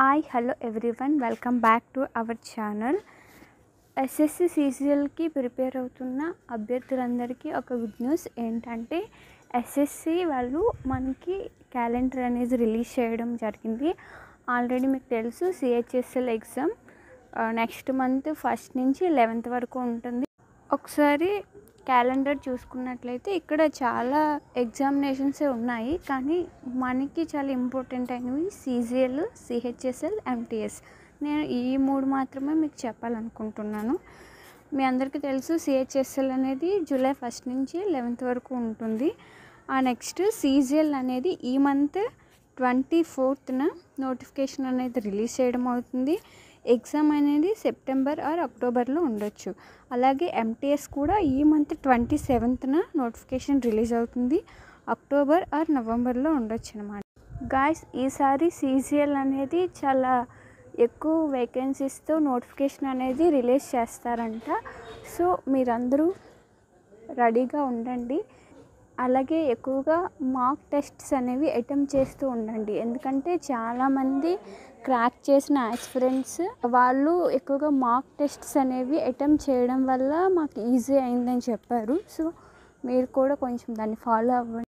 Hi hello everyone welcome back to our channel. SSC సీజీఎల్కి prepare అవుతున్న అభ్యర్థులందరికీ ఒక గుడ్ న్యూస్ ఏంటంటే ఎస్ఎస్సి వాళ్ళు మనకి క్యాలెండర్ అనేది రిలీజ్ చేయడం జరిగింది. ఆల్రెడీ మీకు తెలుసు సిహెచ్ఎస్ఎల్ ఎగ్జామ్ నెక్స్ట్ మంత్ 1 నుంచి 11th వరకు ఉంటుంది. ఒకసారి క్యాలెండర్ చూసుకున్నట్లయితే ఇక్కడ చాలా ఎగ్జామినేషన్సే ఉన్నాయి, కానీ మనకి చాలా ఇంపార్టెంట్ అయినవి సీజీఎల్, సిహెచ్ఎస్ఎల్, ఎంటీఎస్. నేను ఈ 3 మాత్రమే మీకు చెప్పాలనుకుంటున్నాను. మీ అందరికీ తెలుసు సిహెచ్ఎస్ఎల్ అనేది జూలై 1 నుంచి 11th వరకు ఉంటుంది. నెక్స్ట్ సీజీఎల్ అనేది ఈ మంత్ 24th నోటిఫికేషన్ అనేది రిలీజ్ చేయడం అవుతుంది. ఎగ్జామ్ అనేది సెప్టెంబర్ ఆర్ అక్టోబర్లో ఉండొచ్చు. అలాగే ఎంటీఎస్ కూడా ఈ మంత్ 27th నోటిఫికేషన్ రిలీజ్ అవుతుంది. అక్టోబర్ ఆర్ నవంబర్లో ఉండొచ్చు అనమాట. గాయ్స్, ఈసారి సీజీఎల్ అనేది చాలా ఎక్కువ వేకెన్సీస్తో నోటిఫికేషన్ అనేది రిలీజ్ చేస్తారంట. సో మీరందరూ రెడీగా ఉండండి. అలాగే ఎక్కువగా మాక్ టెస్ట్స్ అనేవి అటెంప్ట్ చేస్తూ ఉండండి, ఎందుకంటే చాలామంది క్రాక్ చేసిన ఆస్పిరెంట్స్ వాళ్ళు ఎక్కువగా మాక్ టెస్ట్స్ అనేవి అటెంప్ట్ చేయడం వల్ల మాకు ఈజీ అయిందని చెప్పారు. సో మీరు కూడా కొంచెం దాన్ని ఫాలో అవ్వండి.